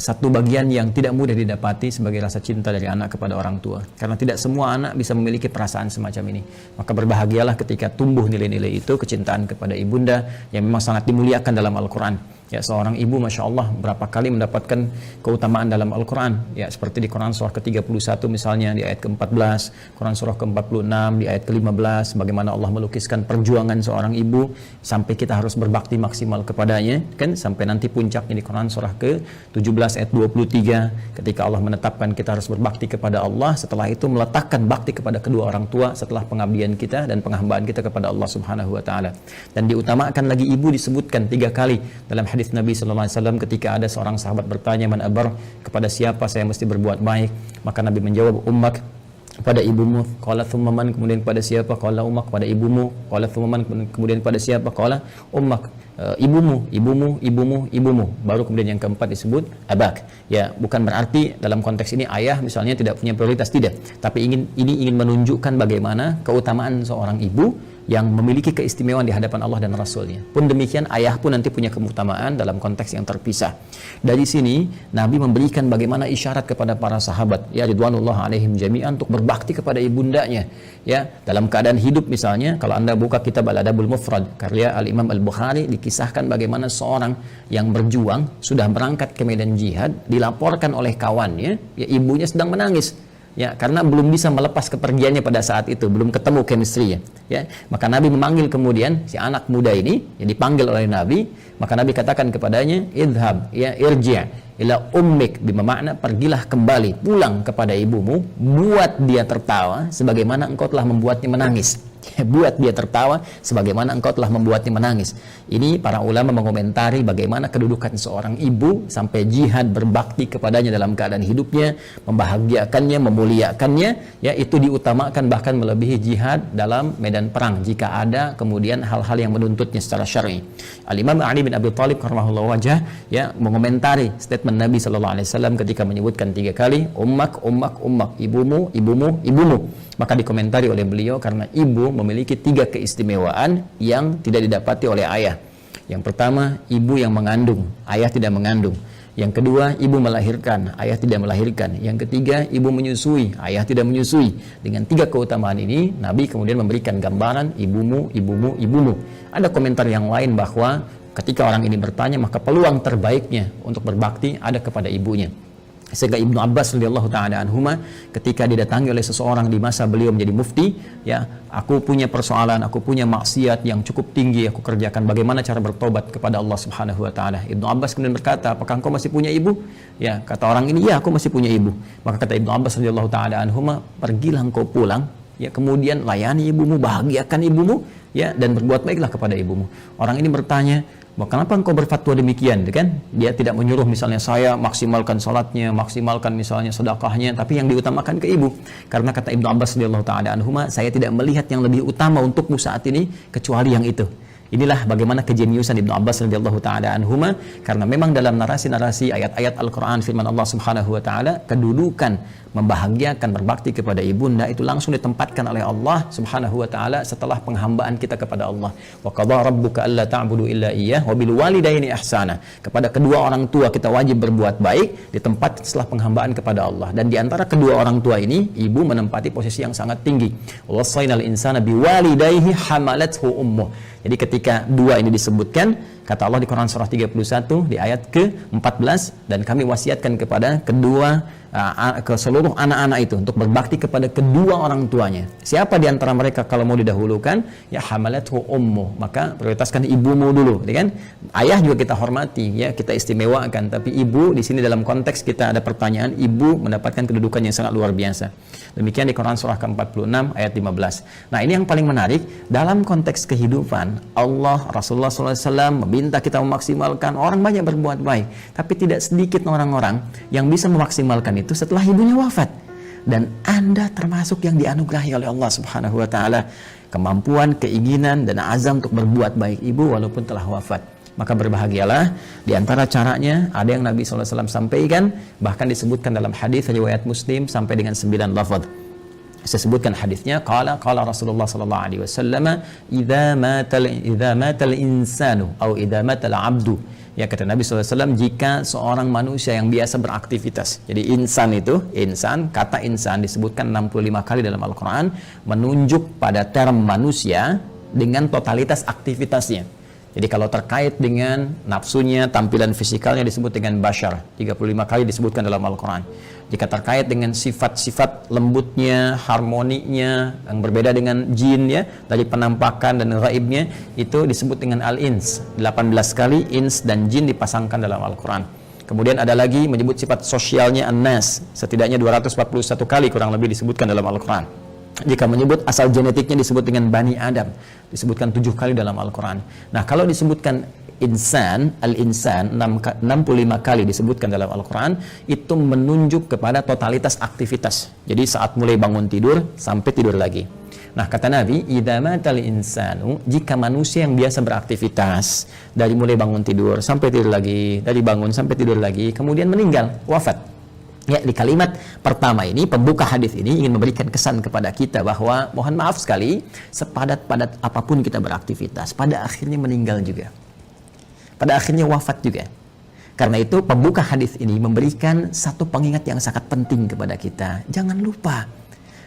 satu bagian yang tidak mudah didapati sebagai rasa cinta dari anak kepada orang tua. Karena tidak semua anak bisa memiliki perasaan semacam ini. Maka berbahagialah ketika tumbuh nilai-nilai itu, kecintaan kepada ibunda yang memang sangat dimuliakan dalam Al-Quran. Ya, seorang ibu Masya Allah berapa kali mendapatkan keutamaan dalam Al-Quran. Ya, seperti di Quran surah ke-31 misalnya di ayat ke-14, Quran surah ke-46 di ayat ke-15, bagaimana Allah melukiskan perjuangan seorang ibu sampai kita harus berbakti maksimal kepadanya, kan, sampai nanti puncaknya di Quran surah ke-17 ayat 23 ketika Allah menetapkan kita harus berbakti kepada Allah, setelah itu meletakkan bakti kepada kedua orang tua setelah pengabdian kita dan penghambaan kita kepada Allah Subhanahu wa taala. Dan diutamakan lagi ibu disebutkan 3 kali dalam hadis Nabi sallallahu alaihi wasallam ketika ada seorang sahabat bertanya, "Man abar?" kepada siapa saya mesti berbuat baik? Maka Nabi menjawab, "Ummak," kepada ibumu. Qala thumma man, kemudian kepada siapa? Qala ummak, kepada ibumu. Qala thumma man, kemudian kepada siapa? Qala ummak, ibumu, ibumu, ibumu, ibumu. Baru kemudian yang keempat disebut abak. Ya, bukan berarti dalam konteks ini ayah misalnya tidak punya prioritas, tidak. Tapi ini ingin menunjukkan bagaimana keutamaan seorang ibu yang memiliki keistimewaan di hadapan Allah dan Rasulnya. Pun demikian ayah pun nanti punya keutamaan dalam konteks yang terpisah. Dari sini Nabi memberikan bagaimana isyarat kepada para sahabat, ya ridwanullah alaihim jami'an, untuk berbakti kepada ibundanya. Ya, dalam keadaan hidup misalnya, kalau Anda buka kitab Al-Adabul Mufrad karya Al-Imam Al-Bukhari, dikisahkan bagaimana seorang yang berjuang sudah berangkat ke medan jihad, dilaporkan oleh kawannya, ya ibunya sedang menangis. Ya, karena belum bisa melepas kepergiannya pada saat itu, belum ketemu chemistry-nya. Ya, maka Nabi memanggil kemudian si anak muda ini, yang dipanggil oleh Nabi, maka Nabi katakan kepadanya, "Idhab, ya irji' ila ummik," bermakna pergilah kembali, pulang kepada ibumu, buat dia tertawa sebagaimana engkau telah membuatnya menangis. Buat dia tertawa sebagaimana engkau telah membuatnya menangis. Ini para ulama mengomentari bagaimana kedudukan seorang ibu sampai jihad berbakti kepadanya dalam keadaan hidupnya, membahagiakannya, memuliakannya, ya itu diutamakan bahkan melebihi jihad dalam medan perang jika ada kemudian hal-hal yang menuntutnya secara syar'i. Al-Imam Ali bin Abi Thalib karramallahu wajhah ya mengomentari statement Nabi sallallahu alaihi wasallam ketika menyebutkan 3 kali ummak, ummak, ummak, ibumu, ibumu, ibumu. Maka dikomentari oleh beliau karena ibu memiliki 3 keistimewaan yang tidak didapati oleh ayah. Yang pertama, ibu yang mengandung, ayah tidak mengandung. Yang kedua, ibu melahirkan, ayah tidak melahirkan. Yang ketiga, ibu menyusui, ayah tidak menyusui. Dengan 3 keutamaan ini, Nabi kemudian memberikan gambaran ibumu, ibumu, ibumu. Ada komentar yang lain bahwa ketika orang ini bertanya, maka peluang terbaiknya untuk berbakti ada kepada ibunya. Sehingga Ibnu Abbas radhiyallahu taala anhuma ketika didatangi oleh seseorang di masa beliau menjadi mufti, ya, aku punya persoalan, aku punya maksiat yang cukup tinggi aku kerjakan, bagaimana cara bertobat kepada Allah Subhanahu wa taala? Ibnu Abbas kemudian berkata, "Apakah engkau masih punya ibu?" Ya, kata orang ini, "Ya, aku masih punya ibu." Maka kata Ibnu Abbas radhiyallahu taala anhuma, "Pergilah engkau pulang, ya, kemudian layani ibumu, bahagiakan ibumu, ya, dan berbuat baiklah kepada ibumu." Orang ini bertanya, "Kenapa engkau berfatwa demikian?" Kan? Dia tidak menyuruh misalnya saya maksimalkan salatnya, maksimalkan misalnya sedekahnya, tapi yang diutamakan ke ibu. Karena kata Ibnu Abbas radhiyallahu taala anhuma, "Saya tidak melihat yang lebih utama untukmu saat ini kecuali yang itu." Inilah bagaimana kejeniusan Ibnu Abbas radhiyallahu taala anhuma, karena memang dalam narasi-narasi ayat-ayat Al-Qur'an firman Allah Subhanahu wa taala, kedudukan membahagiakan berbakti kepada ibunda itu langsung ditempatkan oleh Allah Subhanahu wa taala setelah penghambaan kita kepada Allah. Wa qadha rabbuka alla ta'budu illa iyyah wa bil walidaini ihsana. Kepada kedua orang tua kita wajib berbuat baik di tempat setelah penghambaan kepada Allah. Dan di antara kedua orang tua ini, ibu menempati posisi yang sangat tinggi. Wasainal insana biwalidayhi hamalathu ummuh. Jadi ketika 2 ini disebutkan, kata Allah di Quran surah 31 di ayat ke-14, dan kami wasiatkan kepada ke seluruh anak-anak itu untuk berbakti kepada kedua orang tuanya. Siapa di antara mereka kalau mau didahulukan? Ya hamalathu ummu, maka prioritaskan ibumu dulu, ya kan? Ayah juga kita hormati, ya kita istimewakan, tapi ibu di sini dalam konteks kita ada pertanyaan, ibu mendapatkan kedudukan yang sangat luar biasa. Demikian di Quran surah ke-46 ayat 15. Nah, ini yang paling menarik dalam konteks kehidupan. Allah, Rasulullah SAW meminta kita memaksimalkan, orang banyak berbuat baik, tapi tidak sedikit orang-orang yang bisa memaksimalkan itu setelah ibunya wafat. Dan Anda termasuk yang dianugerahi oleh Allah Subhanahu wa taala kemampuan, keinginan dan azam untuk berbuat baik ibu walaupun telah wafat. Maka berbahagialah. Di antara caranya ada yang Nabi SAW sampaikan, bahkan disebutkan dalam hadis riwayat Muslim sampai dengan 9 lafaz. Saya sebutkan hadisnya, qala Rasulullah sallallahu alaihi wasallam, idza matal insanu atau idza matal abdu. Ya, kata Nabi SAW, jika seorang manusia yang biasa beraktivitas. Jadi kata insan disebutkan 65 kali dalam Al-Quran, menunjuk pada term manusia dengan totalitas aktivitasnya. Jadi kalau terkait dengan nafsunya, tampilan fisikalnya disebut dengan bashar, 35 kali disebutkan dalam Al-Quran. Jika terkait dengan sifat-sifat lembutnya, harmoninya, yang berbeda dengan jin ya, dari penampakan dan gaibnya, itu disebut dengan al-ins. 18 kali ins dan jin dipasangkan dalam Al-Quran. Kemudian ada lagi menyebut sifat sosialnya an-nas, setidaknya 241 kali kurang lebih disebutkan dalam Al-Quran. Jika menyebut asal genetiknya disebut dengan Bani Adam, disebutkan 7 kali dalam Al-Quran. Nah, kalau disebutkan al-insan 65 kali disebutkan dalam Al-Quran, itu menunjuk kepada totalitas aktivitas. Jadi saat mulai bangun tidur sampai tidur lagi. Nah, kata Nabi, idza matal insanu, jika manusia yang biasa beraktivitas dari mulai bangun tidur sampai tidur lagi, dari bangun sampai tidur lagi, kemudian meninggal, wafat. Ya, di kalimat pertama ini, pembuka hadis ini ingin memberikan kesan kepada kita bahwa mohon maaf sekali, sepadat-padat apapun kita beraktivitas, pada akhirnya meninggal juga. Pada akhirnya wafat juga. Karena itu pembuka hadis ini memberikan satu pengingat yang sangat penting kepada kita. Jangan lupa,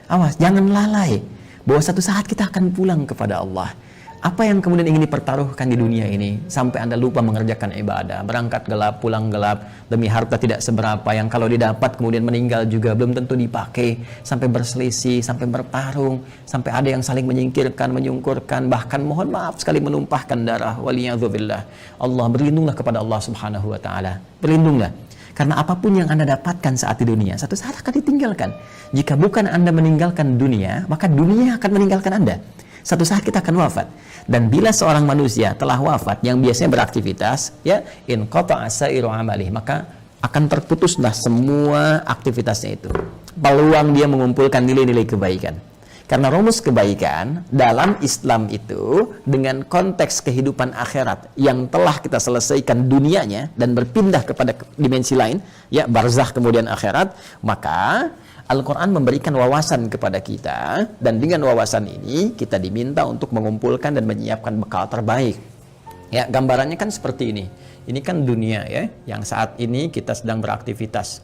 awas, jangan lalai bahwa satu saat kita akan pulang kepada Allah. Apa yang kemudian ingin dipertaruhkan di dunia ini sampai Anda lupa mengerjakan ibadah, berangkat gelap, pulang gelap, demi harta tidak seberapa yang kalau didapat kemudian meninggal juga belum tentu dipakai, sampai berselisih, sampai bertarung, sampai ada yang saling menyingkirkan, menyungkurkan, bahkan mohon maaf sekali menumpahkan darah. Waliyadzubillah. Allah, berlindunglah kepada Allah Subhanahu wa taala. Berlindunglah. Karena apapun yang Anda dapatkan saat di dunia, satu saat akan ditinggalkan. Jika bukan Anda meninggalkan dunia, maka dunia akan meninggalkan Anda. Satu saat kita akan wafat. Dan bila seorang manusia telah wafat yang biasanya beraktivitas, ya, in qata'a sa'iru amalih, maka akan terputuslah semua aktivitasnya itu. Peluang dia mengumpulkan nilai-nilai kebaikan. Karena rumus kebaikan dalam Islam itu dengan konteks kehidupan akhirat yang telah kita selesaikan dunianya dan berpindah kepada dimensi lain, ya, barzakh kemudian akhirat, maka Al-Quran memberikan wawasan kepada kita, dan dengan wawasan ini kita diminta untuk mengumpulkan dan menyiapkan bekal terbaik. Ya, gambarannya kan seperti ini. Ini kan dunia ya, yang saat ini kita sedang beraktivitas.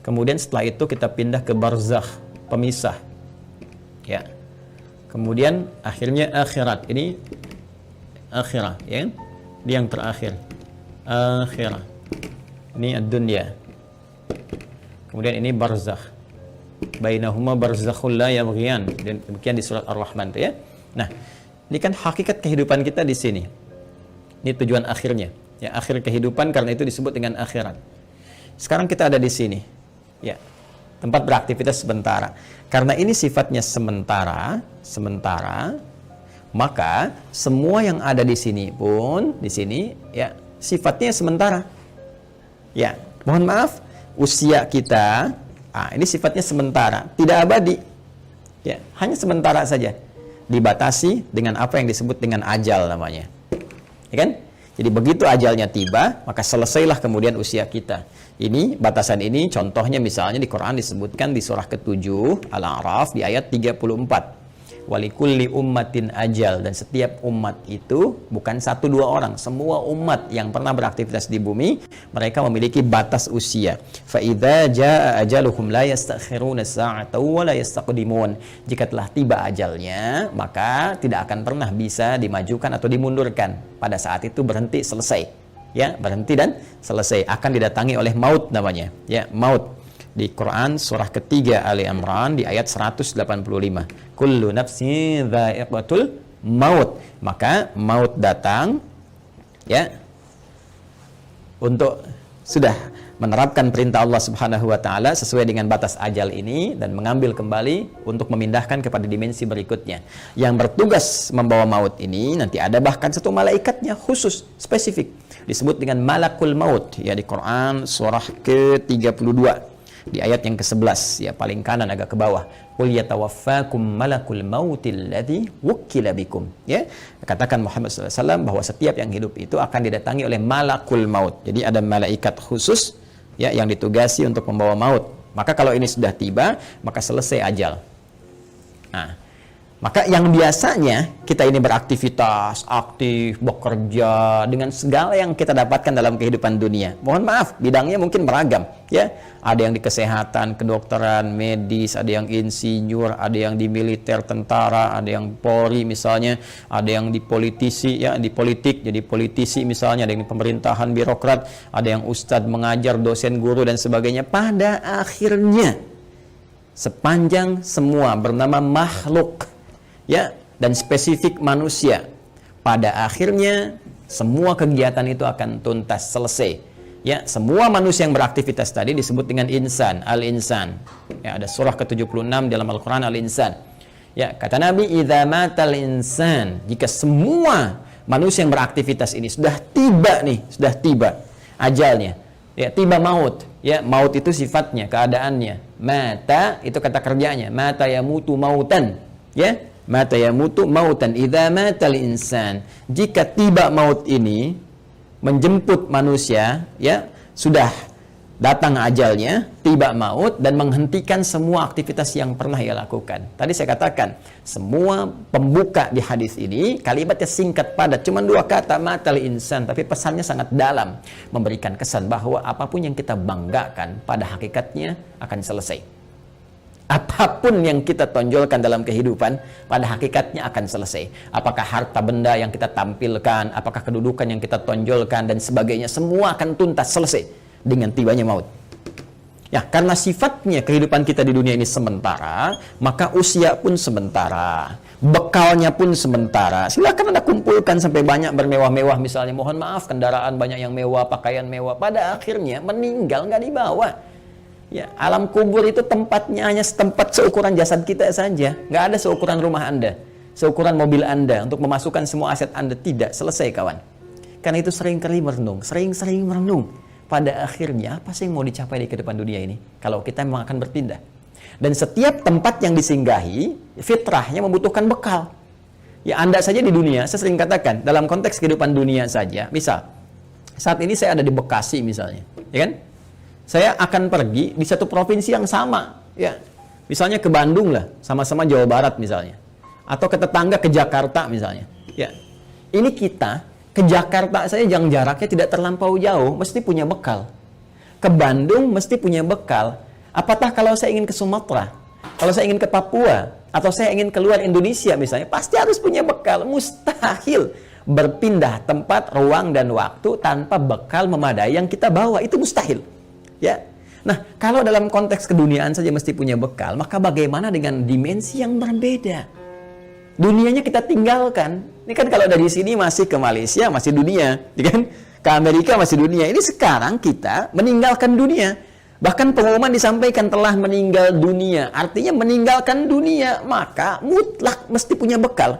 Kemudian setelah itu kita pindah ke barzakh, pemisah. Ya. Kemudian akhirnya akhirat. Ini akhirat, ya. Ini yang terakhir. Akhirat. Ini ad-dunya. Kemudian ini barzakh. Bainahuma barzakhul la yabghiyan. Demikian di surat Ar-Rahman, ya. Nah, ini kan hakikat kehidupan kita di sini. Ini tujuan akhirnya. Ya, akhir kehidupan, karena itu disebut dengan akhirat. Sekarang kita ada di sini. Ya. Tempat beraktivitas sementara. Karena ini sifatnya sementara, maka semua yang ada di sini pun di sini ya sifatnya sementara. Ya, mohon maaf, usia kita ini sifatnya sementara, tidak abadi. Ya, hanya sementara saja. Dibatasi dengan apa yang disebut dengan ajal namanya. Ya kan? Jadi begitu ajalnya tiba, maka selesailah kemudian usia kita. Ini batasan ini contohnya misalnya di Quran disebutkan di surah ke-7 Al-A'raf di ayat 34. Walikulli ummatin ajal, dan setiap umat itu bukan 1-2 orang, semua umat yang pernah beraktivitas di bumi mereka memiliki batas usia. Fa idza jaa ajaluhum la yastakhiruna sa'atan wa la yastaqdimun. Jika telah tiba ajalnya, maka tidak akan pernah bisa dimajukan atau dimundurkan. Pada saat itu berhenti, selesai. Ya, berhenti dan selesai, akan didatangi oleh maut namanya. Ya, maut. Di Quran surah ketiga Ali Imran di ayat 185. Kullu nafsin dha'iqatul maut. Maka maut datang ya untuk sudah menerapkan perintah Allah Subhanahu wa taala sesuai dengan batas ajal ini dan mengambil kembali untuk memindahkan kepada dimensi berikutnya. Yang bertugas membawa maut ini nanti ada bahkan satu malaikatnya khusus spesifik disebut dengan malakul maut ya di Quran surah ke-32. Di ayat yang ke-11 ya paling kanan agak ke bawah, qul yatawaffakum malakul mautil ladzi wukkila bikum, ya, katakan Muhammad SAW bahwa setiap yang hidup itu akan didatangi oleh malakul maut. Jadi ada malaikat khusus ya yang ditugasi untuk membawa maut. Maka kalau ini sudah tiba, maka selesai ajal. Nah, maka yang biasanya kita ini beraktivitas, aktif, bekerja dengan segala yang kita dapatkan dalam kehidupan dunia. Mohon maaf, bidangnya mungkin beragam, ya. Ada yang di kesehatan, kedokteran, medis, ada yang insinyur, ada yang di militer, tentara, ada yang Polri misalnya, ada yang di politisi, ya, di politik, jadi politisi misalnya, ada yang di pemerintahan, birokrat, ada yang ustadz mengajar, dosen, guru dan sebagainya. Pada akhirnya sepanjang semua bernama makhluk, ya, dan spesifik manusia, pada akhirnya semua kegiatan itu akan tuntas, selesai. Ya, semua manusia yang beraktivitas tadi disebut dengan insan, al-insan. Ya, ada surah ke-76 dalam Al-Qur'an, al-insan. Ya, kata Nabi, idza matal insan, jika semua manusia yang beraktivitas ini sudah tiba nih, sudah tiba ajalnya. Ya, tiba maut. Ya, maut itu sifatnya, keadaannya. Mata itu kata kerjanya, mata yamutu mautan. Ya, mata yamutu mautan. Idza matal insan, jika tiba maut ini menjemput manusia, ya, sudah datang ajalnya, tiba maut dan menghentikan semua aktivitas yang pernah ia lakukan. Tadi saya katakan, semua pembuka di hadis ini kalimatnya singkat padat, cuma 2 kata, matal insan, tapi pesannya sangat dalam, memberikan kesan bahwa apapun yang kita banggakan pada hakikatnya akan selesai. Apapun yang kita tonjolkan dalam kehidupan, pada hakikatnya akan selesai. Apakah harta benda yang kita tampilkan, apakah kedudukan yang kita tonjolkan, dan sebagainya, semua akan tuntas, selesai dengan tibanya maut. Ya, karena sifatnya kehidupan kita di dunia ini sementara, maka usia pun sementara, bekalnya pun sementara. Silakan Anda kumpulkan sampai banyak bermewah-mewah misalnya, mohon maaf, kendaraan banyak yang mewah, pakaian mewah, pada akhirnya meninggal nggak dibawa. Ya, alam kubur itu tempatnya hanya setempat seukuran jasad kita saja. Nggak ada seukuran rumah Anda, seukuran mobil Anda untuk memasukkan semua aset Anda. Tidak, selesai kawan. Karena itu sering-kali merenung, sering-sering merenung. Pada akhirnya, apa sih yang mau dicapai di kehidupan dunia ini? Kalau kita memang akan berpindah. Dan setiap tempat yang disinggahi, fitrahnya membutuhkan bekal. Ya, Anda saja di dunia, saya sering katakan, dalam konteks kehidupan dunia saja, misal, saat ini saya ada di Bekasi misalnya, ya kan? Saya akan pergi di satu provinsi yang sama, ya. Misalnya ke Bandung lah, sama-sama Jawa Barat misalnya. Atau ke tetangga ke Jakarta misalnya. Ya. Ini kita ke Jakarta saja yang jaraknya tidak terlampau jauh, mesti punya bekal. Ke Bandung mesti punya bekal. Apatah kalau saya ingin ke Sumatera, kalau saya ingin ke Papua, atau saya ingin keluar Indonesia misalnya, pasti harus punya bekal. Mustahil berpindah tempat, ruang, dan waktu tanpa bekal memadai yang kita bawa. Itu mustahil. Ya. Nah, kalau dalam konteks keduniaan saja mesti punya bekal, maka bagaimana dengan dimensi yang berbeda? Dunianya kita tinggalkan. Ini kan kalau dari sini masih ke Malaysia, masih dunia, ya kan? Ke Amerika masih dunia. Ini sekarang kita meninggalkan dunia. Bahkan pengumuman disampaikan telah meninggal dunia. Artinya meninggalkan dunia, maka mutlak mesti punya bekal.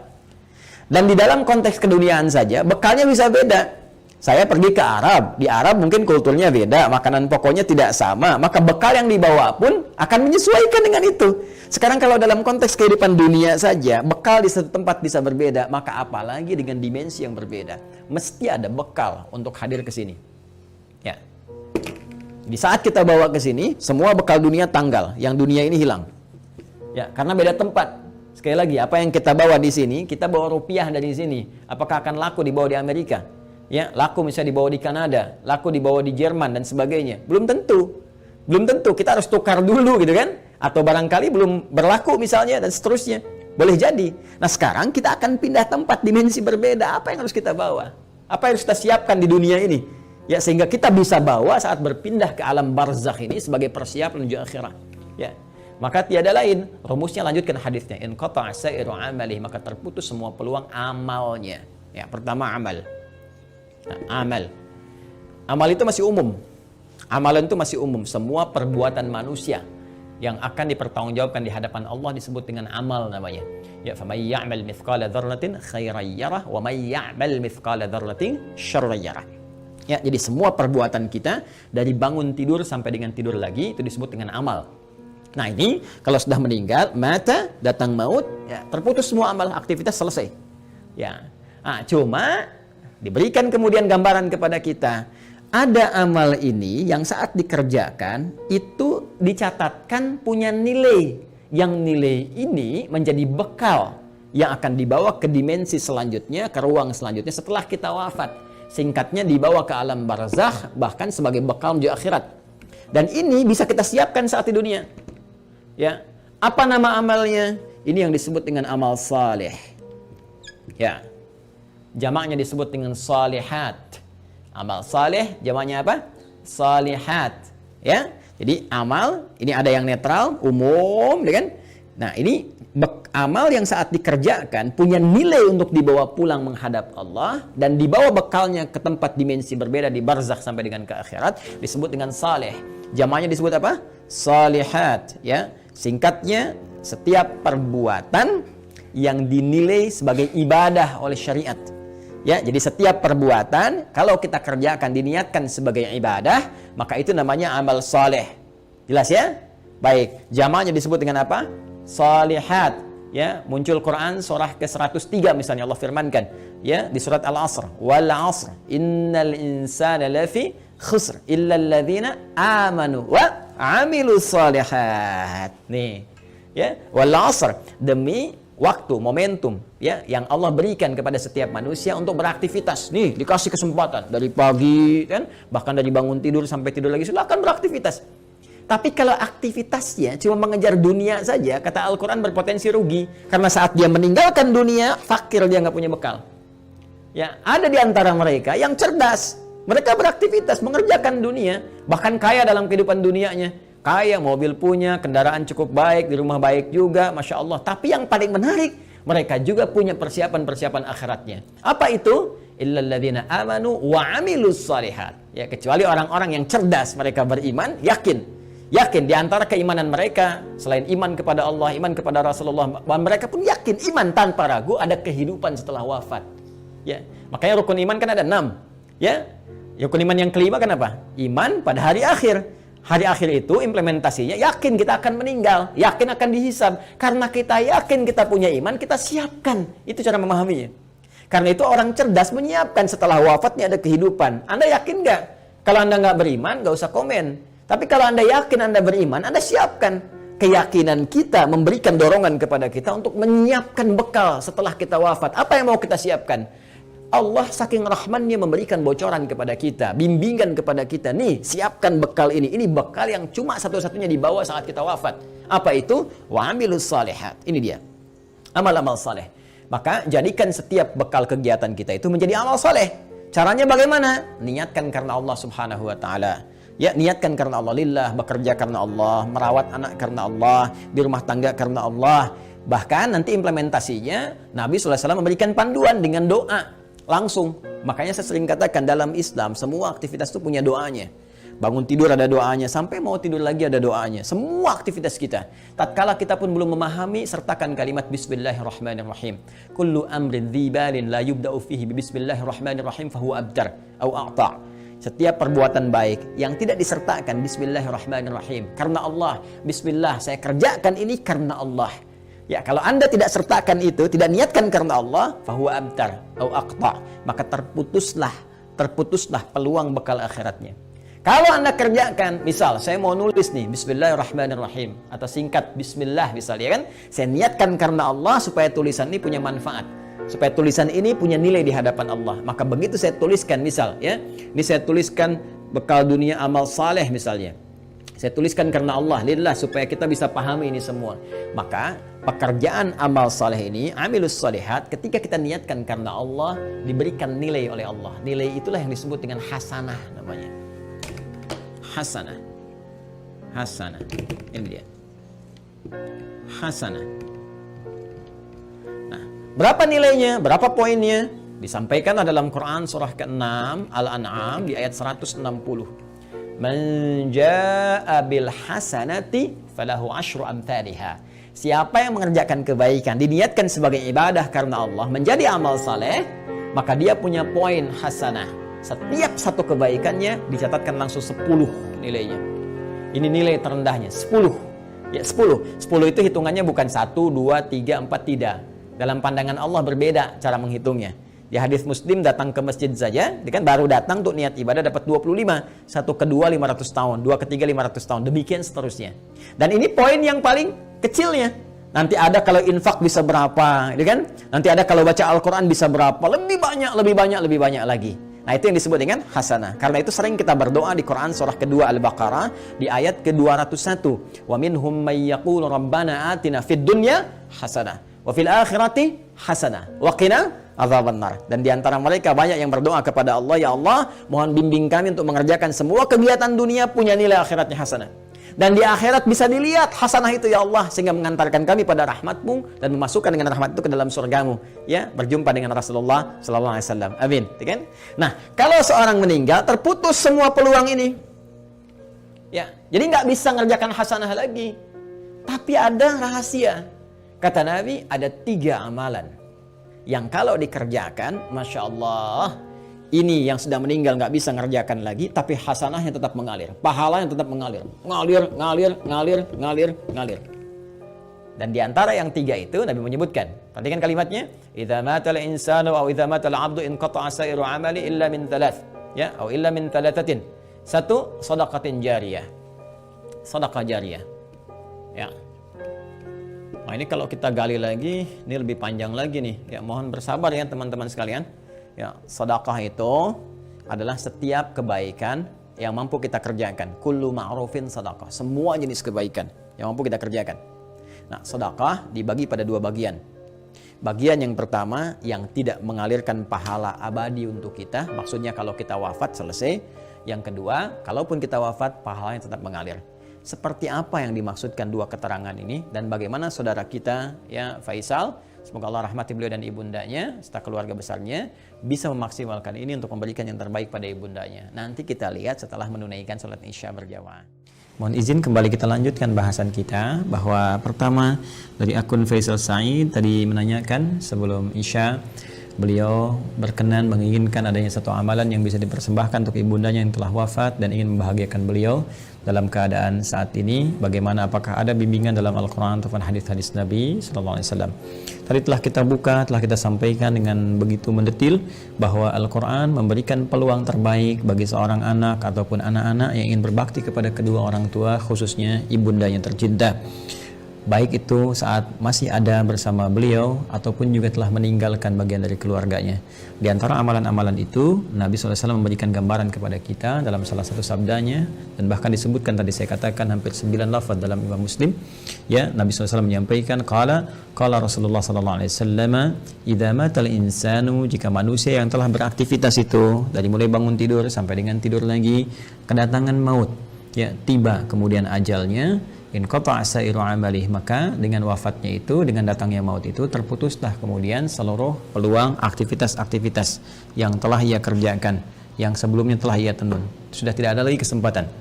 Dan di dalam konteks keduniaan saja, bekalnya bisa beda. Saya pergi ke Arab, di Arab mungkin kulturnya beda, makanan pokoknya tidak sama, maka bekal yang dibawa pun akan menyesuaikan dengan itu. Sekarang kalau dalam konteks kehidupan dunia saja, bekal di satu tempat bisa berbeda, maka apalagi dengan dimensi yang berbeda. Mesti ada bekal untuk hadir ke sini. Ya. Di saat kita bawa ke sini, semua bekal dunia tanggal, yang dunia ini hilang. Ya, karena beda tempat. Sekali lagi, apa yang kita bawa di sini, kita bawa rupiah dari sini. Apakah akan laku dibawa di Amerika? Ya, laku misalnya dibawa di Kanada, laku dibawa di Jerman dan sebagainya. Belum tentu. Belum tentu, kita harus tukar dulu gitu kan? Atau barangkali belum berlaku misalnya dan seterusnya. Boleh jadi. Nah, sekarang kita akan pindah tempat, dimensi berbeda. Apa yang harus kita bawa? Apa yang harus kita siapkan di dunia ini? Ya, sehingga kita bisa bawa saat berpindah ke alam barzakh ini sebagai persiapan menuju akhirat. Ya. Maka tiada lain, rumusnya lanjutkan hadisnya. In qata'a sa'iru amalih, maka terputus semua peluang amalnya. Ya, pertama amal. Nah, amal itu masih umum. Amalan itu masih umum. Semua perbuatan manusia yang akan dipertanggungjawabkan di hadapan Allah disebut dengan amal namanya. Ya, faman ya'mal mithqala dzarratin khairan yarah wa may ya'mal mithqala dzarratin syarran yarah. Ya, jadi semua perbuatan kita dari bangun tidur sampai dengan tidur lagi itu disebut dengan amal. Nah, ini kalau sudah meninggal, mata, datang maut, ya, terputus semua amal, aktivitas selesai. Ya. Cuma diberikan kemudian gambaran kepada kita, ada amal ini yang saat dikerjakan itu dicatatkan punya nilai Yang nilai ini menjadi bekal yang akan dibawa ke dimensi selanjutnya, ke ruang selanjutnya setelah kita wafat. Singkatnya dibawa ke alam barzakh, bahkan sebagai bekal menuju akhirat. Dan ini bisa kita siapkan saat di dunia. Ya, apa nama amalnya? Ini yang disebut dengan amal saleh. Ya, jamaknya disebut dengan salihat. Amal saleh, jamaknya apa? Salihat. Ya, jadi amal ini ada yang netral, umum, kan? Nah, ini amal yang saat dikerjakan punya nilai untuk dibawa pulang menghadap Allah dan dibawa bekalnya ke tempat dimensi berbeda di barzakh sampai dengan ke akhirat disebut dengan saleh. Jamaknya disebut apa? Salihat, ya. Singkatnya, setiap perbuatan yang dinilai sebagai ibadah oleh syariat. Ya, jadi setiap perbuatan kalau kita kerjakan diniatkan sebagai ibadah, maka itu namanya amal saleh. Jelas ya? Baik, jamaknya disebut dengan apa? Salihat. Ya, muncul Quran surah ke-103 misalnya Allah firmankan, ya, di surat Al-Asr, wal 'asr innal insana lafi khusr illa alladzina amanu wa 'amilus shalihat. Nih, ya, wal 'asr, demi waktu, momentum, ya, yang Allah berikan kepada setiap manusia untuk beraktivitas. Nih, dikasih kesempatan dari pagi, kan, bahkan dari bangun tidur sampai tidur lagi silakan beraktivitas. Tapi kalau aktivitasnya cuma mengejar dunia saja, kata Al-Quran berpotensi rugi. Karena saat dia meninggalkan dunia, fakir, dia nggak punya bekal. Ya, ada di antara mereka yang cerdas. Mereka beraktivitas, mengerjakan dunia. Bahkan kaya dalam kehidupan dunianya. Kaya, mobil punya, kendaraan cukup baik, di rumah baik juga, Masya Allah. Tapi yang paling menarik, mereka juga punya persiapan-persiapan akhiratnya. Apa itu? Illalladzina amanu wa amilus shalihat. Ya, kecuali orang-orang yang cerdas, mereka beriman, yakin di antara keimanan mereka selain iman kepada Allah, iman kepada Rasulullah, mereka pun yakin iman tanpa ragu ada kehidupan setelah wafat. Ya, makanya rukun iman kan ada 6. Ya, rukun iman yang kelima kan apa? Iman pada hari akhir. Hari akhir itu implementasinya yakin kita akan meninggal, yakin akan dihisab. Karena kita yakin kita punya iman, kita siapkan. Itu cara memahaminya. Karena itu orang cerdas menyiapkan setelah wafatnya ada kehidupan. Anda yakin nggak? Kalau Anda nggak beriman, nggak usah komen. Tapi kalau Anda yakin Anda beriman, Anda siapkan. Keyakinan kita memberikan dorongan kepada kita untuk menyiapkan bekal setelah kita wafat. Apa yang mau kita siapkan? Allah saking rahmannya memberikan bocoran kepada kita, bimbingan kepada kita. Nih, siapkan bekal ini. Ini bekal yang cuma satu-satunya dibawa saat kita wafat. Apa itu? Wa amilus shalihat. Ini dia. Amal-amal saleh. Maka jadikan setiap bekal kegiatan kita itu menjadi amal saleh. Caranya bagaimana? Niatkan karena Allah Subhanahu wa taala. Ya, niatkan karena Allah lillah, bekerja karena Allah, merawat anak karena Allah, di rumah tangga karena Allah. Bahkan nanti implementasinya Nabi SAW memberikan panduan dengan doa langsung. Makanya saya sering katakan dalam Islam semua aktivitas itu punya doanya. Bangun tidur ada doanya, sampai mau tidur lagi ada doanya. Semua aktivitas kita. Tatkala kita pun belum memahami, sertakan kalimat Bismillahirrahmanirrahim. Kullu amrin dzibalin la yubda'u fihi Bismillahirrahmanirrahim fahuwa abtar au a'ta'. Setiap perbuatan baik yang tidak disertakan Bismillahirrahmanirrahim, karena Allah, Bismillah, saya kerjakan ini karena Allah. Ya, kalau Anda tidak sertakan itu, tidak niatkan karena Allah, fahuwa abtar au aqta, maka terputuslah peluang bekal akhiratnya. Kalau Anda kerjakan, misal saya mau nulis nih Bismillahirrahmanirrahim atau singkat Bismillah misalnya, kan, saya niatkan karena Allah supaya tulisan ini punya manfaat, supaya tulisan ini punya nilai di hadapan Allah. Maka begitu saya tuliskan, misal ya, ini saya tuliskan bekal dunia amal saleh misalnya, saya tuliskan karena Allah lillah, supaya kita bisa pahami ini semua. Maka pekerjaan amal saleh ini, amilus shalihat, ketika kita niatkan karena Allah, diberikan nilai oleh Allah. Nilai itulah yang disebut dengan hasanah namanya. Hasanah. Hasanah. Ini dia. Hasanah. Berapa nilainya? Berapa poinnya? Disampaikan dalam Quran surah ke-6 Al-An'am di ayat 160. Man jaa'a bil hasanati falahu asyru amthaliha. Siapa yang mengerjakan kebaikan diniatkan sebagai ibadah karena Allah menjadi amal saleh, maka dia punya poin hasanah. Setiap satu kebaikannya dicatatkan langsung 10 nilainya. Ini nilai terendahnya 10. Ya, 10. 10 itu hitungannya bukan 1, 2, 3, 4, tidak. Dalam pandangan Allah berbeda cara menghitungnya. Di hadis Muslim datang ke masjid saja, dia kan baru datang untuk niat ibadah dapat 25. Satu kedua 500 tahun, dua ketiga 500 tahun, demikian seterusnya. Dan ini poin yang paling kecilnya. Nanti ada kalau infak bisa berapa, gitu kan? Nanti ada kalau baca Al-Quran bisa berapa, lebih banyak lagi. Nah, itu yang disebut dengan hasanah. Karena itu sering kita berdoa di Quran surah kedua Al-Baqarah di ayat ke-201. Wa minhum may yaqulu rabbana atina fid dunya hasanah wa fil akhirati hasanah wa qina adzabannar. Dan di antara mereka banyak yang berdoa kepada Allah, ya Allah, mohon bimbing kami untuk mengerjakan semua kegiatan dunia punya nilai akhiratnya hasanah. Dan di akhirat bisa dilihat hasanah itu ya Allah, sehingga mengantarkan kami pada rahmat-Mu dan memasukkan dengan rahmat itu ke dalam surga-Mu, ya, berjumpa dengan Rasulullah sallallahu alaihi wasallam. Amin, kan? Nah, kalau seorang meninggal terputus semua peluang ini. Ya, jadi nggak bisa ngerjakan hasanah lagi. Tapi ada rahasia. Kata Nabi, ada 3 amalan yang kalau dikerjakan, Masya Allah, ini yang sudah meninggal nggak bisa ngerjakan lagi, tapi hasanahnya tetap mengalir, pahalanya tetap mengalir, ngalir. Dan di antara yang 3 itu Nabi menyebutkan, perhatikan kalimatnya, idza matal insanu aw idza matal 'abdu inqata'a sa'iru 'amali illa min 3, ya, atau illa min 3. 1, shadaqatin jariyah. Sedekah jariyah. Ya. Nah, ini kalau kita gali lagi, ini lebih panjang lagi nih. Ya, mohon bersabar ya teman-teman sekalian. Ya, sedekah itu adalah setiap kebaikan yang mampu kita kerjakan. Kullu ma'rufin sedekah. Semua jenis kebaikan yang mampu kita kerjakan. Nah, sedekah dibagi pada 2 bagian. Bagian yang pertama yang tidak mengalirkan pahala abadi untuk kita. Maksudnya kalau kita wafat selesai. Yang kedua, kalaupun kita wafat, pahalanya tetap mengalir. Seperti apa yang dimaksudkan 2 keterangan ini dan bagaimana saudara kita, ya, Faisal, semoga Allah rahmati beliau dan ibundanya serta keluarga besarnya bisa memaksimalkan ini untuk memberikan yang terbaik pada ibundanya. Nanti kita lihat setelah menunaikan salat Isya berjamaah. Mohon izin kembali kita lanjutkan bahasan kita, bahwa pertama dari akun Faisal Said tadi menanyakan sebelum Isya, beliau berkenan menginginkan adanya satu amalan yang bisa dipersembahkan untuk ibundanya yang telah wafat dan ingin membahagiakan beliau dalam keadaan saat ini. Bagaimana, apakah ada bimbingan dalam Al-Quran ataupun hadis-hadis Nabi Sallallahu Alaihi Wasallam? Tadi telah kita buka, telah kita sampaikan dengan begitu mendetil bahwa Al-Quran memberikan peluang terbaik bagi seorang anak ataupun anak-anak yang ingin berbakti kepada kedua orang tua, khususnya ibundanya tercinta. Baik itu saat masih ada bersama beliau ataupun juga telah meninggalkan bagian dari keluarganya. Di antara amalan-amalan itu, Nabi SAW memberikan gambaran kepada kita dalam salah satu sabdanya, dan bahkan disebutkan tadi saya katakan hampir 9 lafaz dalam Imam Muslim. Ya, Nabi SAW menyampaikan, qala Rasulullah SAW, idza matal insanu, jika manusia yang telah beraktivitas itu dari mulai bangun tidur sampai dengan tidur lagi, kedatangan maut, ya, tiba kemudian ajalnya, in qata'a sa'iru amalih, maka dengan wafatnya itu, dengan datangnya maut itu, terputuslah kemudian seluruh peluang aktivitas-aktivitas yang telah ia kerjakan, yang sebelumnya telah ia tenun. Sudah tidak ada lagi kesempatan.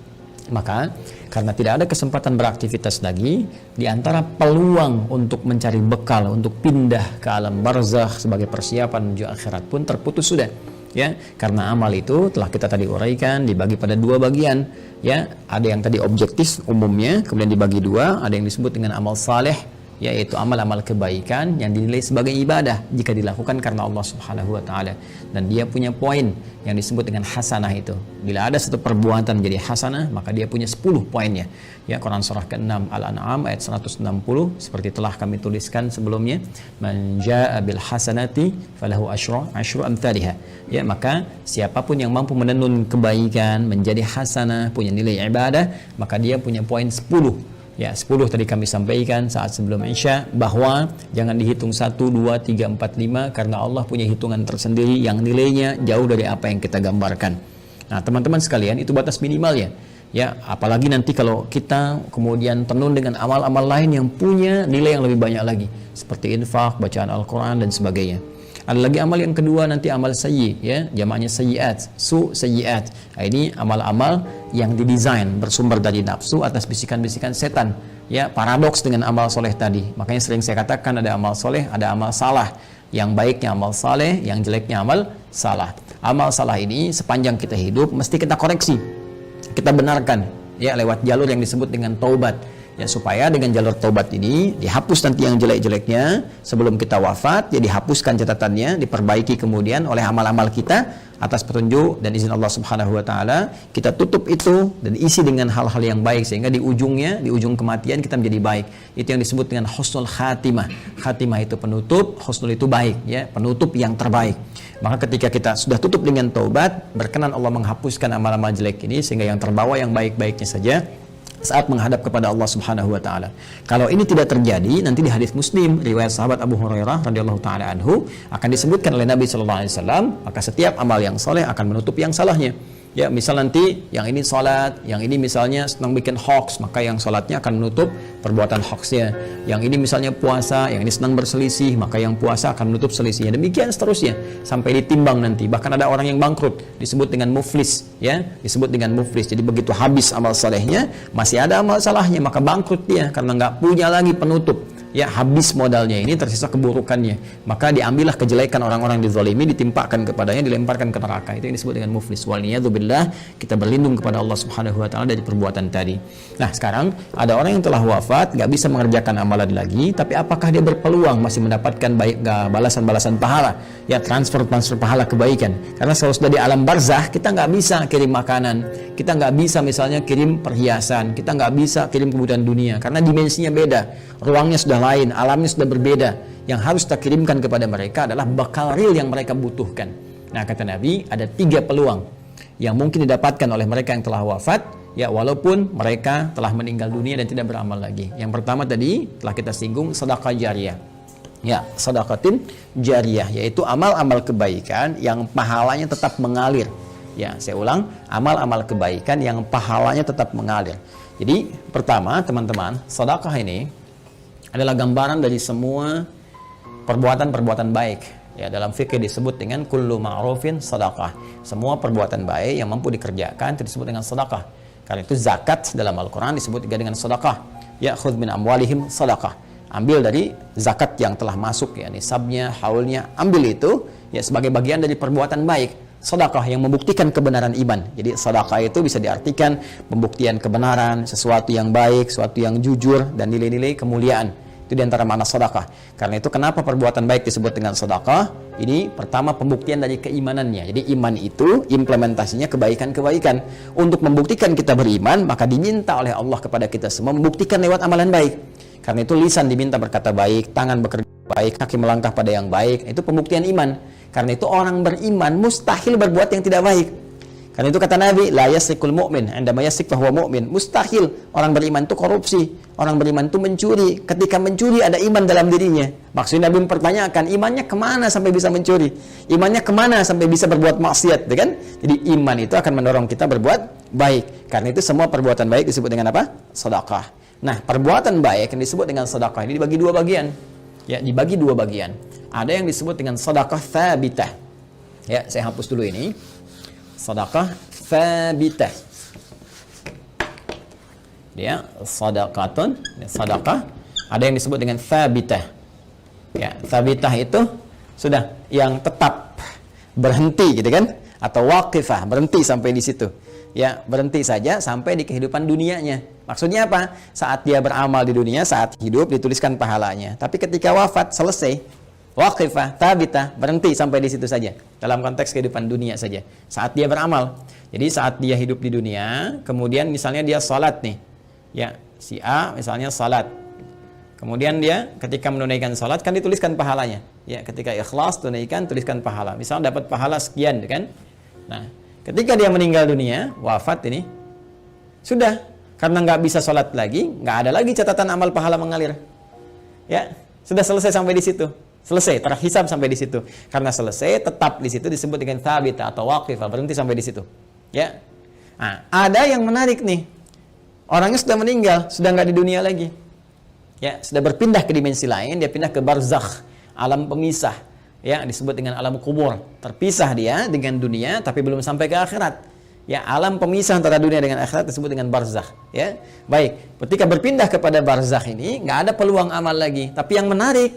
Maka karena tidak ada kesempatan beraktivitas lagi, di antara peluang untuk mencari bekal untuk pindah ke alam barzakh sebagai persiapan menuju akhirat pun terputus sudah. Ya, karena amal itu telah kita tadi uraikan dibagi pada 2 bagian. Ya, ada yang tadi objektif umumnya, kemudian dibagi 2. Ada yang disebut dengan amal saleh, yaitu amal-amal kebaikan yang dinilai sebagai ibadah jika dilakukan karena Allah Subhanahu wa taala. Dan dia punya poin yang disebut dengan hasanah itu. Bila ada satu perbuatan menjadi hasanah, maka dia punya 10 poinnya. Ya, Quran surah ke-6 Al-An'am ayat 160 seperti telah kami tuliskan sebelumnya, man jaa'a bil hasanati falahu asyru amsalihha. Ya, maka siapapun yang mampu menenun kebaikan menjadi hasanah, punya nilai ibadah, maka dia punya poin 10. Ya, 10 tadi kami sampaikan saat sebelum Isya, bahwa jangan dihitung 1, 2, 3, 4, 5, karena Allah punya hitungan tersendiri yang nilainya jauh dari apa yang kita gambarkan. Nah, teman-teman sekalian, itu batas minimalnya. Ya, apalagi nanti kalau kita kemudian tenun dengan amal-amal lain yang punya nilai yang lebih banyak lagi, seperti infak, bacaan Al-Quran dan sebagainya. Ada lagi amal yang kedua nanti amal sayyi, ya, jamaknya sayyiat, sayyiat. Nah, ini amal-amal yang didesain bersumber dari nafsu atas bisikan-bisikan setan. Ya, paradoks dengan amal soleh tadi. Makanya sering saya katakan ada amal soleh, ada amal salah. Yang baiknya amal saleh, yang jeleknya amal salah. Amal salah ini sepanjang kita hidup mesti kita koreksi, kita benarkan, ya, lewat jalur yang disebut dengan taubat. Ya, supaya dengan jalur taubat ini dihapus nanti yang jelek-jeleknya sebelum kita wafat, ya dihapuskan catatannya, diperbaiki kemudian oleh amal-amal kita atas petunjuk dan izin Allah Subhanahu wa taala. Kita tutup itu dan isi dengan hal-hal yang baik sehingga di ujungnya, di ujung kematian kita menjadi baik. Itu yang disebut dengan husnul khatimah. Khatimah itu penutup, husnul itu baik, ya, penutup yang terbaik. Maka ketika kita sudah tutup dengan taubat, berkenan Allah menghapuskan amal-amal jelek ini sehingga yang terbawa yang baik-baiknya saja saat menghadap kepada Allah Subhanahu wa taala. Kalau ini tidak terjadi, nanti di hadis Muslim riwayat sahabat Abu Hurairah radhiyallahu taala anhu akan disebutkan oleh Nabi sallallahu alaihi wasallam, maka setiap amal yang soleh akan menutup yang salahnya. Ya, misal nanti yang ini salat, yang ini misalnya senang bikin hoax, maka yang salatnya akan menutup perbuatan hoaxnya. Yang ini misalnya puasa, yang ini senang berselisih, maka yang puasa akan menutup selisihnya. Demikian seterusnya sampai ditimbang nanti. Bahkan ada orang yang bangkrut disebut dengan muflis, ya, disebut dengan muflis. Jadi begitu habis amal salehnya, masih ada amal salahnya, maka bangkrut dia karena nggak punya lagi penutup. Ya, habis modalnya ini, tersisa keburukannya, maka diambillah kejelekan orang-orang dizalimi, ditimpakan kepadanya, dilemparkan ke neraka. Itu yang disebut dengan muflis. Waliyadzubillah, kita berlindung kepada Allah Subhanahu wa taala dari perbuatan tadi. Nah, sekarang ada orang yang telah wafat, gak bisa mengerjakan amalan lagi, tapi apakah dia berpeluang masih mendapatkan baik balasan-balasan pahala, ya, transfer pahala kebaikan? Karena kalau sudah di alam barzah, kita nggak bisa kirim makanan, kita nggak bisa misalnya kirim perhiasan, kita nggak bisa kirim kebutuhan dunia karena dimensinya beda, ruangnya sudah lain, alamnya sudah berbeda. Yang harus kita kirimkan kepada mereka adalah bakal real yang mereka butuhkan. Nah, kata Nabi, ada 3 peluang yang mungkin didapatkan oleh mereka yang telah wafat, ya, walaupun mereka telah meninggal dunia dan tidak beramal lagi. Yang pertama tadi telah kita singgung, sedekah jariyah. Ya, sedekatin jariyah, yaitu amal-amal kebaikan yang pahalanya tetap mengalir. Ya, saya ulang, amal-amal kebaikan yang pahalanya tetap mengalir. Jadi, pertama, teman-teman, sedekah ini adalah gambaran dari semua perbuatan-perbuatan baik. Ya, dalam fikih disebut dengan kullu ma'rufin sedekah. Semua perbuatan baik yang mampu dikerjakan itu disebut dengan sedekah. Karena itu zakat dalam Al-Qur'an disebut juga dengan sedekah. Ya, khudz min amwalihim sedekah. Ambil dari zakat yang telah masuk, ya, nisabnya, haulnya, ambil itu, ya, sebagai bagian dari perbuatan baik. Sedekah yang membuktikan kebenaran iman. Jadi sedekah itu bisa diartikan pembuktian kebenaran, sesuatu yang baik, sesuatu yang jujur, dan nilai-nilai kemuliaan. Itu diantara makna sedekah. Karena itu kenapa perbuatan baik disebut dengan sedekah? Ini pertama pembuktian dari keimanannya. Jadi iman itu implementasinya kebaikan-kebaikan. Untuk membuktikan kita beriman, maka diminta oleh Allah kepada kita semua membuktikan lewat amalan baik. Karena itu lisan diminta berkata baik, tangan bekerja baik, kaki melangkah pada yang baik. Itu pembuktian iman. Karena itu orang beriman mustahil berbuat yang tidak baik. Karena itu kata Nabi, la yasrikul mu'min, indama yasrik fahuwa mu'min. Mustahil orang beriman itu korupsi, orang beriman itu mencuri. Ketika mencuri ada iman dalam dirinya. Maksudnya Nabi mempertanyakan, imannya kemana sampai bisa mencuri? Imannya kemana sampai bisa berbuat maksiat, kan? Jadi iman itu akan mendorong kita berbuat baik. Karena itu semua perbuatan baik disebut dengan apa? Sedekah. Nah, perbuatan baik yang disebut dengan sedekah ini dibagi 2 bagian. Ya, dibagi 2 bagian. Ada yang disebut dengan sedekah tsabitah. Ya, saya hapus dulu ini. Sedekah tsabitah. Dia sedekatun, sedekah. Ada yang disebut dengan tsabitah. Ya, tsabitah itu sudah yang tetap, berhenti gitu kan? Atau waqifah, berhenti sampai di situ. Ya, berhenti saja sampai di kehidupan dunianya. Maksudnya apa? Saat dia beramal di dunia, saat hidup dituliskan pahalanya. Tapi ketika wafat selesai, waqifah, tabitah, berhenti sampai di situ saja. Dalam konteks kehidupan dunia saja. Saat dia beramal. Jadi saat dia hidup di dunia, kemudian misalnya dia salat nih. Ya, si A misalnya salat. Kemudian dia ketika menunaikan salat kan dituliskan pahalanya. Ya, ketika ikhlas tunaikan, tuliskan pahala. Misalnya dapat pahala sekian, kan? Nah, ketika dia meninggal dunia, wafat ini, sudah. Karena nggak bisa sholat lagi, nggak ada lagi catatan amal pahala mengalir. Ya, sudah selesai sampai di situ. Selesai, terhisab sampai di situ. Karena selesai, tetap di situ disebut dengan thabitah atau waqifah, berhenti sampai di situ. Ya. Nah, ada yang menarik nih. Orangnya sudah meninggal, sudah nggak di dunia lagi. Ya, sudah berpindah ke dimensi lain, dia pindah ke barzakh, alam pemisah. Ya, disebut dengan alam kubur. Terpisah dia dengan dunia, tapi belum sampai ke akhirat. Ya, alam pemisah antara dunia dengan akhirat disebut dengan barzakh. Ya, baik. Ketika berpindah kepada barzakh ini, nggak ada peluang amal lagi. Tapi yang menarik,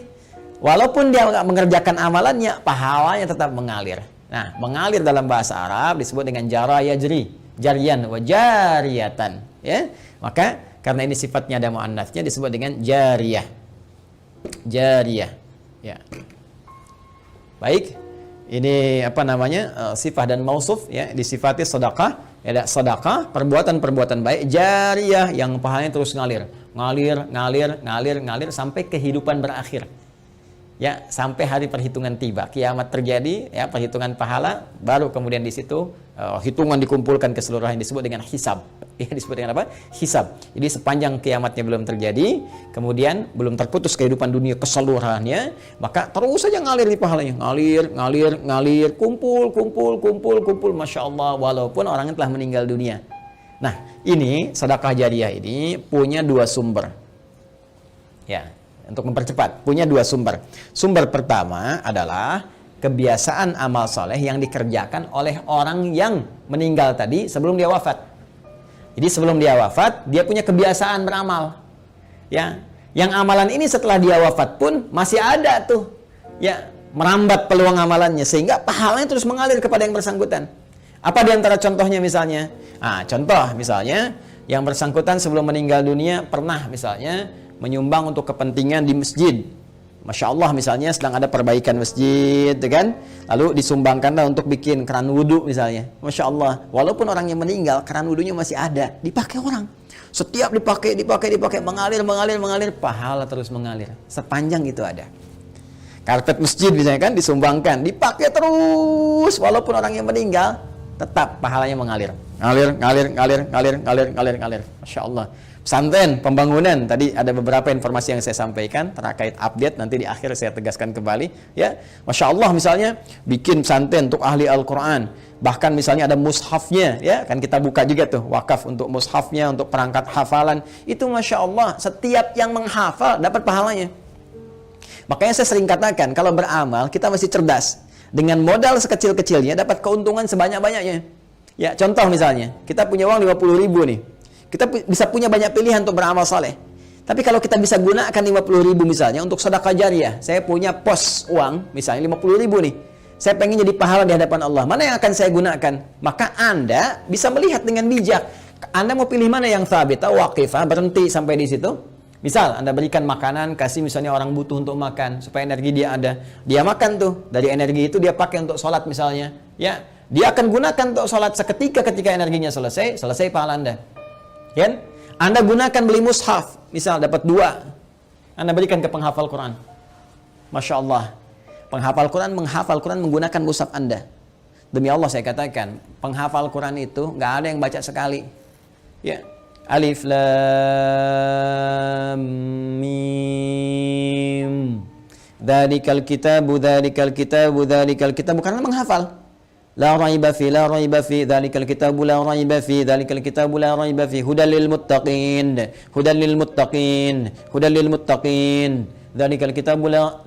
walaupun dia nggak mengerjakan amalannya, pahalanya tetap mengalir. Nah, mengalir dalam bahasa Arab disebut dengan jara yajri, jarian wa jariyatan. Ya, maka karena ini sifatnya ada muannats-nya disebut dengan jariyah. Jariyah. Ya. Baik. Ini apa namanya? Sifah dan mausuf ya, disifati sedekah. Ada sedekah, perbuatan-perbuatan baik, jariyah yang pahalanya terus ngalir sampai kehidupan berakhir. Ya, sampai hari perhitungan tiba, kiamat terjadi, ya perhitungan pahala, baru kemudian di situ hitungan dikumpulkan keseluruhan yang disebut dengan hisab. Ya, disebut dengan apa? Hisab. Jadi sepanjang kiamatnya belum terjadi, kemudian belum terputus kehidupan dunia keseluruhannya, maka terus saja ngalir di pahalanya, ngalir, kumpul, masya Allah, walaupun orangnya telah meninggal dunia. Nah, ini sedekah jariyah ini punya dua sumber. Ya. Untuk mempercepat, punya dua sumber. Sumber pertama adalah kebiasaan amal soleh yang dikerjakan oleh orang yang meninggal tadi sebelum dia wafat. Jadi sebelum dia wafat, dia punya kebiasaan beramal. Ya, yang amalan ini setelah dia wafat pun masih ada tuh. Ya, merambat peluang amalannya sehingga pahalanya terus mengalir kepada yang bersangkutan. Apa di antara contohnya misalnya? Contoh misalnya yang bersangkutan sebelum meninggal dunia pernah misalnya menyumbang untuk kepentingan di masjid. Masya Allah misalnya sedang ada perbaikan masjid, kan? Lalu disumbangkanlah untuk bikin keran wudhu misalnya. Masya Allah, walaupun orangnya meninggal, keran wudhunya masih ada, dipakai orang. Setiap dipakai, mengalir, pahala terus mengalir. Sepanjang itu ada. Karpet masjid misalnya kan disumbangkan, dipakai terus, walaupun orangnya meninggal, tetap pahalanya mengalir. Ngalir. Masya Allah. Pesantren, pembangunan, tadi ada beberapa informasi yang saya sampaikan terkait update, nanti di akhir saya tegaskan kembali ya. Masya Allah misalnya bikin pesantren untuk ahli Al-Quran, bahkan misalnya ada mushafnya ya, kan kita buka juga tuh wakaf untuk mushafnya, untuk perangkat hafalan, itu Masya Allah setiap yang menghafal dapat pahalanya. Makanya saya sering katakan kalau beramal kita masih cerdas, dengan modal sekecil-kecilnya dapat keuntungan sebanyak-banyaknya ya. Contoh misalnya kita punya uang 50.000 nih, kita bisa punya banyak pilihan untuk beramal saleh. Tapi kalau kita bisa gunakan 50.000 misalnya untuk sedekah jariyah, saya punya pos uang misalnya 50.000 nih, saya pengen jadi pahala di hadapan Allah, mana yang akan saya gunakan? Maka Anda bisa melihat dengan bijak. Anda mau pilih mana yang thabit, waqifah, berhenti sampai di situ. Misal Anda berikan makanan, kasih misalnya orang butuh untuk makan supaya energi dia ada, dia makan tuh, dari energi itu dia pakai untuk sholat misalnya ya, dia akan gunakan untuk sholat seketika, ketika energinya selesai pahala Anda. Kan? Anda gunakan beli mushaf, misal dapat 2, Anda berikan ke penghafal Quran. Masya Allah, penghafal Quran menghafal Quran menggunakan mushaf Anda. Demi Allah saya katakan, penghafal Quran itu nggak ada yang baca sekali. Ya, Alif Lam Mim, Dzalikal kitabu, bukan menghafal. La raiba fi, dzalikal kitabu la raiba fi, hudal lil muttaqin, dzalikal kitabu la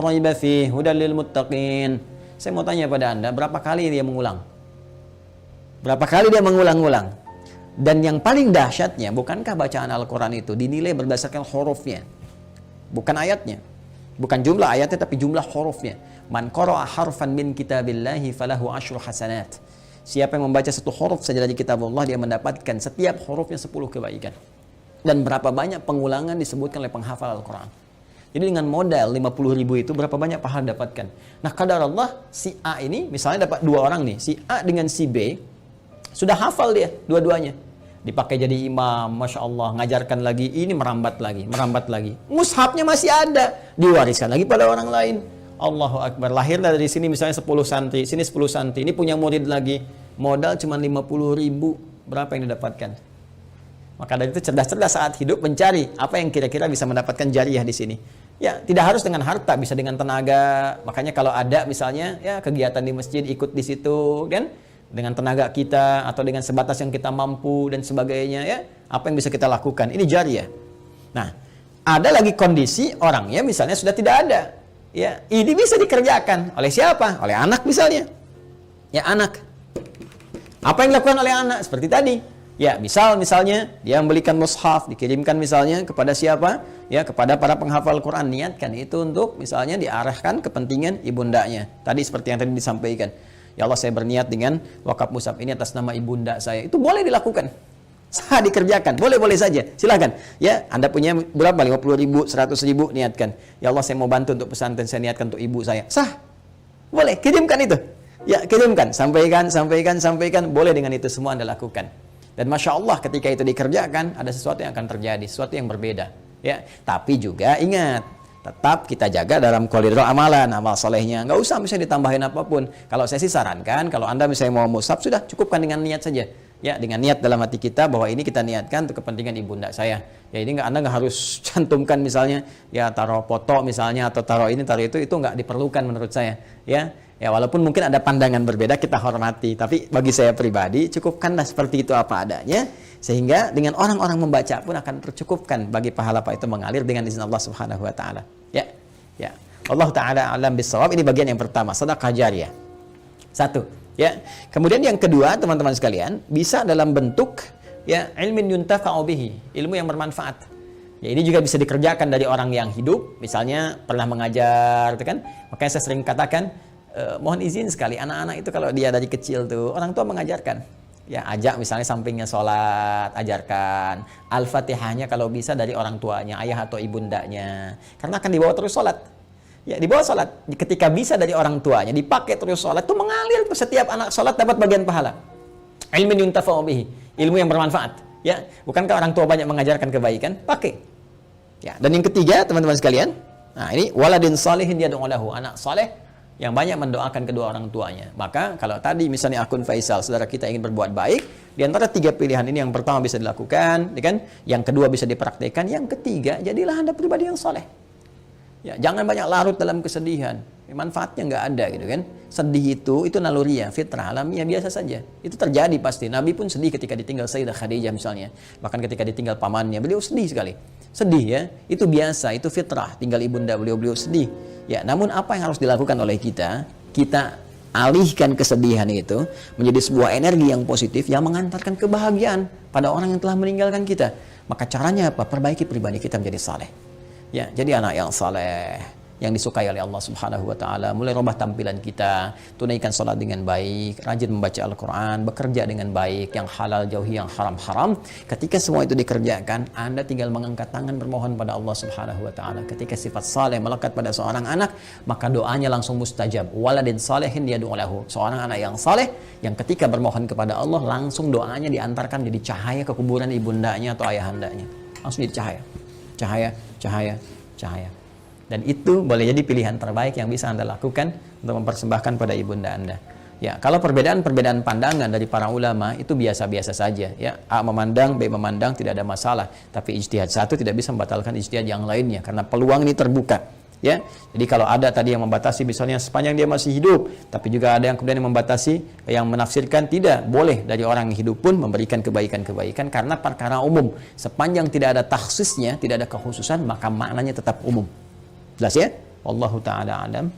raiba fi, hudal lil muttaqin. Saya mau tanya pada Anda, berapa kali dia mengulang? Berapa kali dia mengulang-ulang? Dan yang paling dahsyatnya, bukankah bacaan Al-Quran itu dinilai berdasarkan hurufnya, bukan ayatnya, bukan jumlah ayatnya tapi jumlah hurufnya. Man qara'a harfan min kitabillahi falahu asyru hasanat. Siapa yang membaca satu huruf saja dari kitab Allah, dia mendapatkan setiap hurufnya 10 kebaikan. Dan berapa banyak pengulangan disebutkan oleh penghafal Al-Quran. Jadi dengan modal 50.000 itu berapa banyak pahala dapatkan. Nah, kadar Allah si A ini misalnya dapat 2 orang nih, si A dengan si B sudah hafal dia dua-duanya, dipakai jadi imam, Masya Allah, ngajarkan lagi, ini merambat lagi, mushafnya masih ada, diwariskan lagi pada orang lain. Allahu Akbar, lahirlah dari sini misalnya 10 santri, sini 10 santri, ini punya murid lagi, modal cuma 50.000, berapa yang didapatkan? Maka dari itu cerdas-cerdas saat hidup mencari apa yang kira-kira bisa mendapatkan jariyah di sini. Ya, tidak harus dengan harta, bisa dengan tenaga. Makanya kalau ada misalnya ya kegiatan di masjid, ikut di situ kan, dengan tenaga kita atau dengan sebatas yang kita mampu dan sebagainya ya, apa yang bisa kita lakukan? Ini jariyah. Nah, ada lagi kondisi orangnya misalnya sudah tidak ada. Ya, ini bisa dikerjakan oleh siapa? Oleh anak misalnya. Ya, anak. Apa yang dilakukan oleh anak? Seperti tadi. Ya, misalnya dia membelikan mushaf, dikirimkan misalnya kepada siapa? Ya, kepada para penghafal Quran. Niatkan itu untuk misalnya diarahkan kepentingan ibundanya. Tadi seperti yang tadi disampaikan. Ya Allah, saya berniat dengan wakaf mushaf ini atas nama ibunda saya. Itu boleh dilakukan. Sah dikerjakan, boleh-boleh saja, silakan. Ya, Anda punya berapa? 50.000, 100.000, niatkan. Ya Allah, saya mau bantu untuk pesantren, saya niatkan untuk ibu saya. Sah, boleh, kirimkan itu. Ya, kirimkan, sampaikan, boleh dengan itu semua Anda lakukan. Dan Masya Allah ketika itu dikerjakan, ada sesuatu yang akan terjadi, sesuatu yang berbeda. Ya, tapi juga ingat, tetap kita jaga dalam koridor amalan, amal solehnya. Nggak usah misalnya ditambahin apapun. Kalau saya sih sarankan, kalau Anda misalnya mau musab, sudah cukupkan dengan niat saja. Ya, dengan niat dalam hati kita bahwa ini kita niatkan untuk kepentingan ibunda saya. Ya, ini Anda nggak harus cantumkan misalnya, ya taruh foto misalnya, atau taruh ini, taruh itu nggak diperlukan menurut saya. Ya, walaupun mungkin ada pandangan berbeda, kita hormati. Tapi bagi saya pribadi, cukupkanlah seperti itu apa adanya. Sehingga dengan orang-orang membaca pun akan tercukupkan bagi pahala itu mengalir dengan izin Allah Subhanahu wa taala. Ya. Allah taala alam bisawab. Ini bagian yang pertama, sedekah jariyah. Satu, ya. Kemudian yang kedua, teman-teman sekalian, bisa dalam bentuk ya ilmin yuntafa'u bihi, ilmu yang bermanfaat. Ya, ini juga bisa dikerjakan dari orang yang hidup, misalnya pernah mengajar, gitu kan? Makanya saya sering katakan, mohon izin sekali, anak-anak itu kalau dia dari kecil tuh, orang tua mengajarkan. Ya, ajak misalnya sampingnya sholat, ajarkan. Al-Fatihahnya kalau bisa dari orang tuanya, ayah atau ibundanya. Karena akan dibawa terus sholat. Ya, dibawa sholat. Ketika bisa dari orang tuanya, dipakai terus sholat, itu mengalir. Setiap anak sholat dapat bagian pahala. Ilmin yuntafa'u bihi. Ilmu yang bermanfaat. Ya, bukankah orang tua banyak mengajarkan kebaikan? Pakai. Ya, dan yang ketiga, teman-teman sekalian, nah ini waladin salihin yad'u lahu, anak saleh yang banyak mendoakan kedua orang tuanya. Maka kalau tadi misalnya akun Faisal, saudara kita ingin berbuat baik, di antara tiga pilihan ini yang pertama bisa dilakukan, kan? Yang kedua bisa dipraktikkan, yang ketiga jadilah Anda pribadi yang soleh. Ya, jangan banyak larut dalam kesedihan. Manfaatnya nggak ada gitu kan. Sedih itu naluriah, fitrah, alamiah, biasa saja. Itu terjadi pasti. Nabi pun sedih ketika ditinggal Sayyidah Khadijah misalnya. Bahkan ketika ditinggal pamannya, beliau sedih sekali. Sedih ya, itu biasa, itu fitrah. Tinggal ibunda beliau sedih. Ya, namun apa yang harus dilakukan oleh kita? Kita alihkan kesedihan itu menjadi sebuah energi yang positif yang mengantarkan kebahagiaan pada orang yang telah meninggalkan kita. Maka caranya apa? Perbaiki pribadi kita menjadi saleh. Ya, jadi anak yang saleh, yang disukai oleh Allah Subhanahu wa taala, mulai rubah tampilan kita, tunaikan salat dengan baik, rajin membaca Al-Qur'an, bekerja dengan baik, yang halal jauhi yang haram-haram. Ketika semua itu dikerjakan, Anda tinggal mengangkat tangan bermohon pada Allah Subhanahu wa taala. Ketika sifat saleh melekat pada seorang anak, maka doanya langsung mustajab. Waladin salihin yad'u lahu. Seorang anak yang saleh yang ketika bermohon kepada Allah, langsung doanya diantarkan jadi cahaya ke kuburan ibundanya atau ayahandanya. Langsung jadi cahaya. Dan itu boleh jadi pilihan terbaik yang bisa Anda lakukan untuk mempersembahkan pada ibunda Anda. Ya, kalau perbedaan pandangan dari para ulama itu biasa-biasa saja. Ya, A memandang, B memandang, tidak ada masalah. Tapi ijtihad satu tidak bisa membatalkan ijtihad yang lainnya karena peluang ini terbuka. Ya, jadi kalau ada tadi yang membatasi misalnya sepanjang dia masih hidup, tapi juga ada yang kemudian membatasi, yang menafsirkan tidak boleh dari orang yang hidup pun memberikan kebaikan-kebaikan karena perkara umum. Sepanjang tidak ada takhsisnya, tidak ada kekhususan, maka maknanya tetap umum. Jelas ya? Wallahu ta'ala alam.